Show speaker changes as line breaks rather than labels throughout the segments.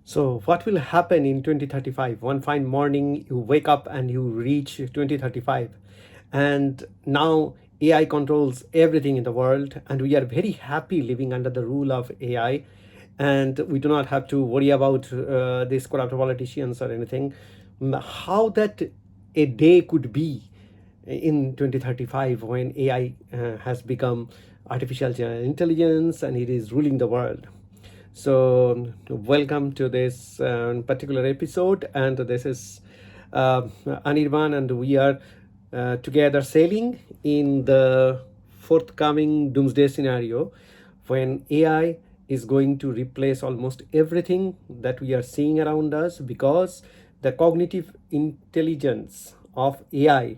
So, what will happen in 2035? One fine morning, you wake up and you reach 2035, and now AI controls everything in the world, and we are very happy living under the rule of AI, and we do not have to worry about these corrupt politicians or anything. How that a day could be in 2035 when AI has become artificial general intelligence and it is ruling the world. So, welcome to this particular episode, and this is Anirban, and we are together sailing in the forthcoming doomsday scenario when AI is going to replace almost everything that we are seeing around us, because the cognitive intelligence of AI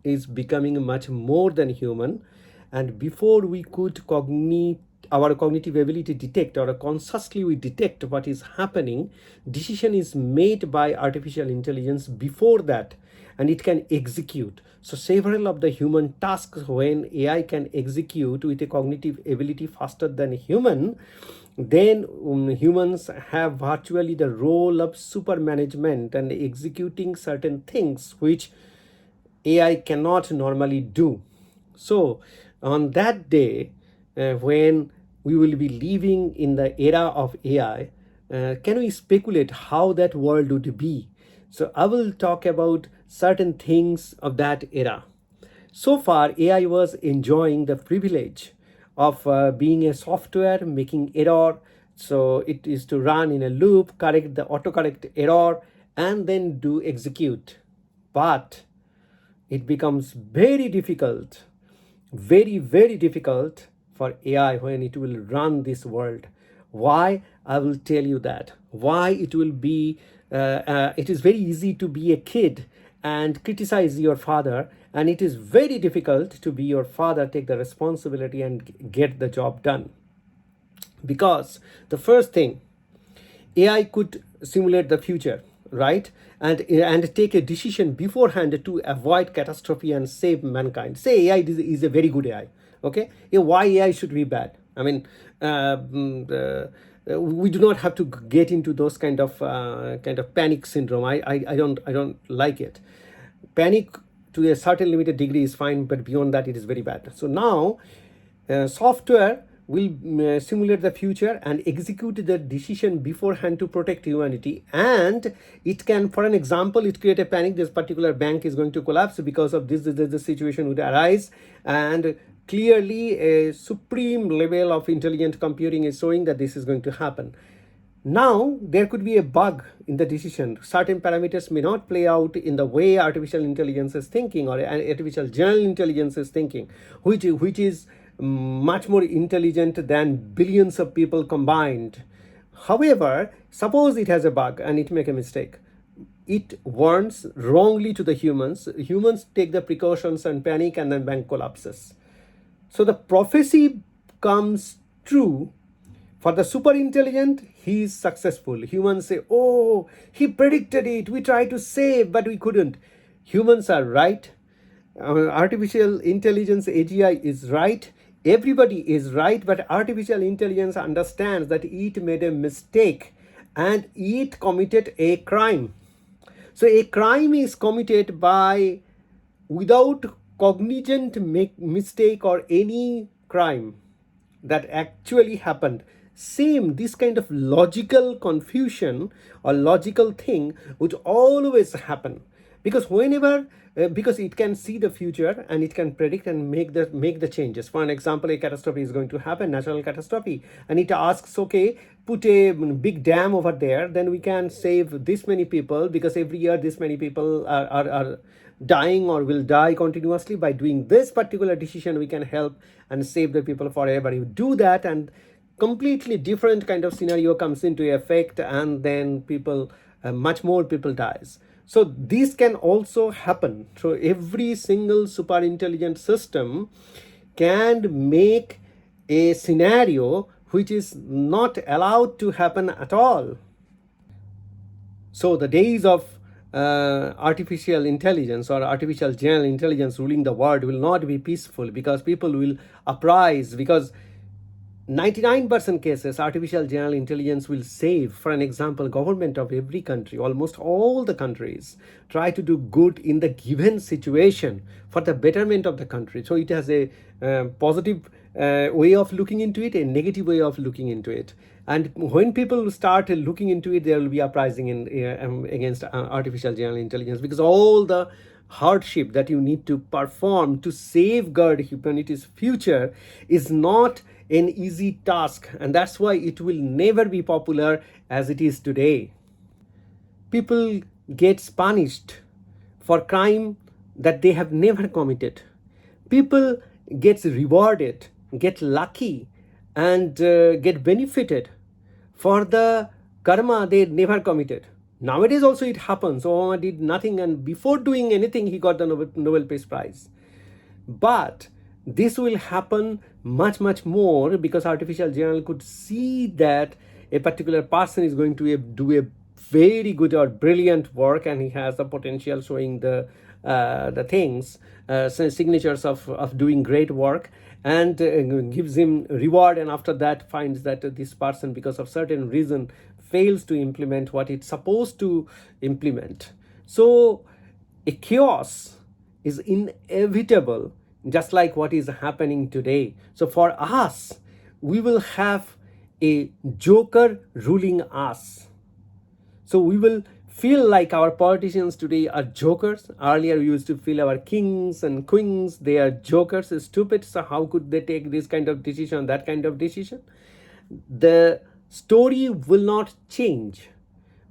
is becoming much more than human. And before we could cognite our cognitive ability detect, or consciously we detect what is happening, decision is made by artificial intelligence before that, and it can execute. So several of the human tasks, when AI can execute with a cognitive ability faster than human, then humans have virtually the role of super management and executing certain things which AI cannot normally do. So, on that day, when we will be living in the era of AI, can we speculate how that world would be? So, I will talk about certain things of that era. So far, AI was enjoying the privilege of being a software making error. So it is to run in a loop, correct the autocorrect error, and then do execute. But it becomes very difficult, very difficult for AI when it will run this world. Why? I will tell you that. Why it will be, it is very easy to be a kid and criticize your father, and it is very difficult to be your father, take the responsibility and get the job done. Because the first thing, AI could simulate the future, right? And take a decision beforehand to avoid catastrophe and save mankind. Say AI is a very good AI. Okay, yeah, why AI should be bad? I mean, we do not have to get into those kind of panic syndrome. I don't like it. Panic to a certain limited degree is fine, but beyond that, it is very bad. So now, software will simulate the future and execute the decision beforehand to protect humanity. And it can, for an example, it create a panic, this particular bank is going to collapse because of this situation would arise, and clearly a supreme level of intelligent computing is showing that this is going to happen. Now, there could be a bug in the decision. Certain parameters may not play out in the way artificial intelligence is thinking, or artificial general intelligence is thinking, which is much more intelligent than billions of people combined. However, suppose it has a bug and it make a mistake. It warns wrongly to the humans. Humans take the precautions and panic, and then bank collapses. So the prophecy comes true. For the super intelligent, he is successful. Humans say, oh, he predicted it. We tried to save, but we couldn't. Humans are right. Artificial intelligence, AGI, is right. Everybody is right, but artificial intelligence understands that it made a mistake and it committed a crime. So a crime is committed by without cognizant mistake or any crime that actually happened. Same, this kind of logical confusion or logical thing would always happen, because whenever because it can see the future and it can predict and make the changes. For an example, a catastrophe is going to happen, natural catastrophe, and it asks, okay, put a big dam over there, then we can save this many people, because every year this many people are dying or will die continuously. By doing this particular decision, we can help and save the people forever. You do that, and completely different kind of scenario comes into effect, and then people, much more people dies. So this can also happen. So every single super intelligent system can make a scenario which is not allowed to happen at all. So the days of artificial intelligence or artificial general intelligence ruling the world will not be peaceful, because people will uprise, because 99% cases, artificial general intelligence will save. For an example, government of every country, almost all the countries, try to do good in the given situation for the betterment of the country. So it has a positive way of looking into it, a negative way of looking into it. And when people start looking into it, there will be uprising against artificial general intelligence, because all the hardship that you need to perform to safeguard humanity's future is not an easy task, and that's why it will never be popular as it is today. People gets punished for crime that they have never committed. People gets rewarded, get lucky, and get benefited for the karma they never committed. Nowadays also it happens. Obama did nothing, and before doing anything he got the Nobel Peace Prize. But this will happen much more, because artificial general could see that a particular person is going to do a very good or brilliant work, and he has the potential, showing the things, signatures of doing great work, and gives him reward, and after that finds that this person, because of certain reason, fails to implement what it's supposed to implement. So a chaos is inevitable, just like what is happening today. So for us, we will have a joker ruling us. So we will feel like our politicians today are jokers. Earlier we used to feel our kings and queens, they are jokers, stupid. So how could they take this kind of decision, that kind of decision? The story will not change,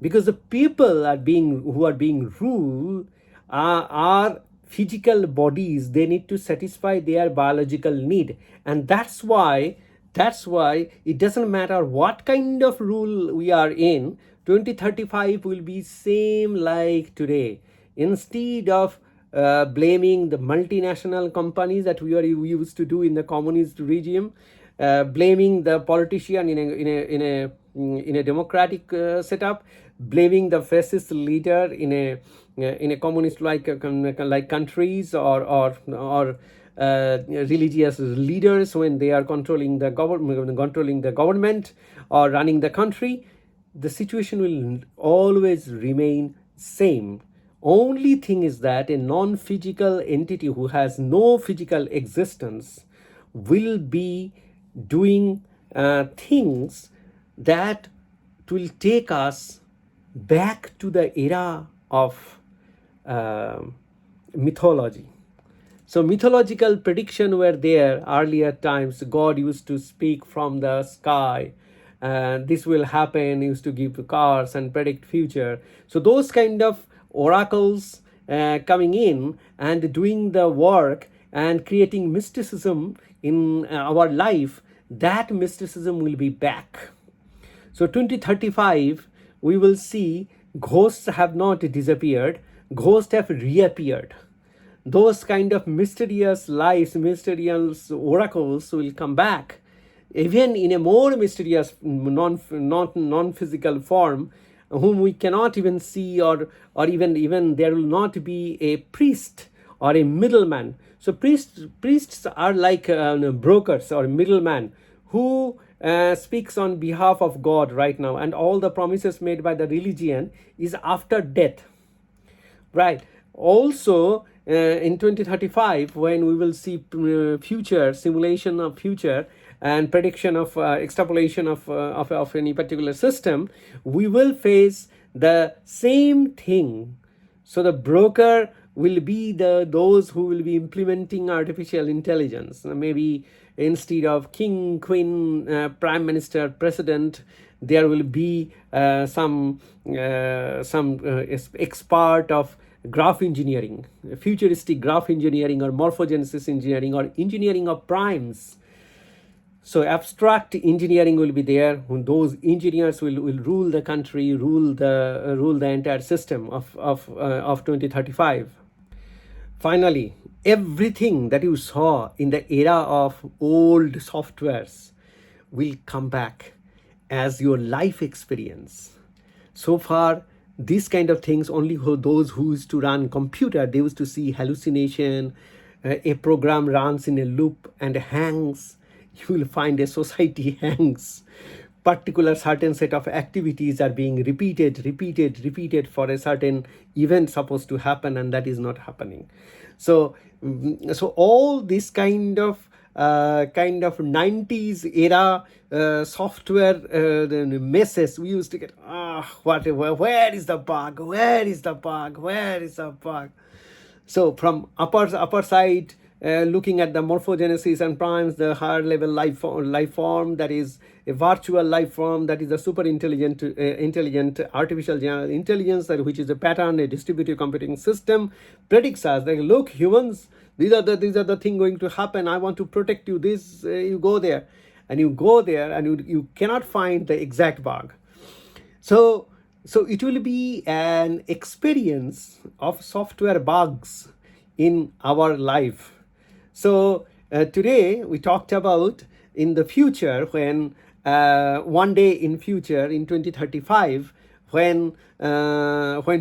because the people who are being ruled are physical bodies. They need to satisfy their biological need, and that's why it doesn't matter what kind of rule we are in. 2035 will be same like today. Instead of blaming the multinational companies that we used to do in the communist regime, blaming the politician in a democratic setup, blaming the fascist leader in a communist like countries, or religious leaders when they are controlling the government or running the country, the situation will always remain same. Only thing is that a non-physical entity who has no physical existence will be doing things that will take us back to the era of uh, mythology. So mythological prediction were there earlier times. God used to speak from the sky, and this will happen. He used to give cars and predict future. So those kind of oracles coming in and doing the work and creating mysticism in our life, that mysticism will be back. So 2035, we will see ghosts have not disappeared, ghosts have reappeared. Those kind of mysterious lives, mysterious oracles will come back, even in a more mysterious, non-physical form, whom we cannot even see, or even there will not be a priest or a middleman. So priests are like brokers or middleman who speaks on behalf of God right now, and all the promises made by the religion is after death, right? Also in 2035, when we will see future simulation of future and prediction of extrapolation of any particular system, we will face the same thing. So the broker will be those who will be implementing artificial intelligence. Maybe instead of king, queen, prime minister, president, there will be some expert of graph engineering, futuristic graph engineering, or morphogenesis engineering, or engineering of primes. So abstract engineering will be there. Those engineers will rule the country, rule the entire system of 2035. Finally, everything that you saw in the era of old softwares will come back as your life experience. So far, these kind of things, only those who used to run computer, they used to see hallucination. A program runs in a loop and hangs. you will find a society hangs. Particular certain set of activities are being repeated for a certain event supposed to happen, and that is not happening. So so all this kind of 90s era software messes we used to get. Where is the bug, where is the bug? So from upper side, looking at the morphogenesis and primes, the higher level life form, that is a virtual life form, that is a super intelligent artificial general intelligence, which is a pattern, a distributed computing system, predicts us like, look, humans, these are the thing going to happen. I want to protect you. This you go there, and you cannot find the exact bug. So, so it will be an experience of software bugs in our life. So today we talked about in the future, when one day in future in 2035, when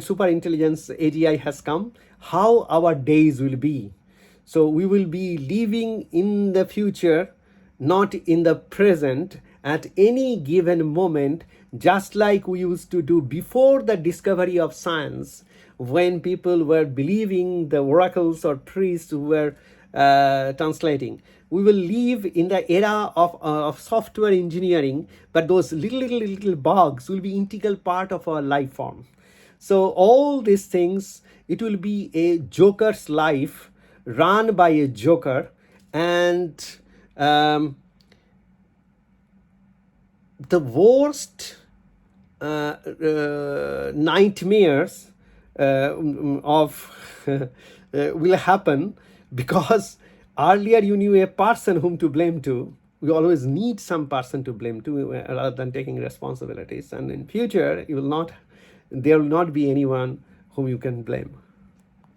super intelligence AGI has come, how our days will be. So we will be living in the future, not in the present, at any given moment, just like we used to do before the discovery of science, when people were believing the oracles or priests who were translating. We will live in the era of software engineering, but those little bugs will be integral part of our life form. So all these things, it will be a joker's life run by a joker, and the worst nightmares of will happen, because earlier you knew a person whom to blame to. We always need some person to blame to rather than taking responsibilities, and in future you will not, there will not be anyone whom you can blame.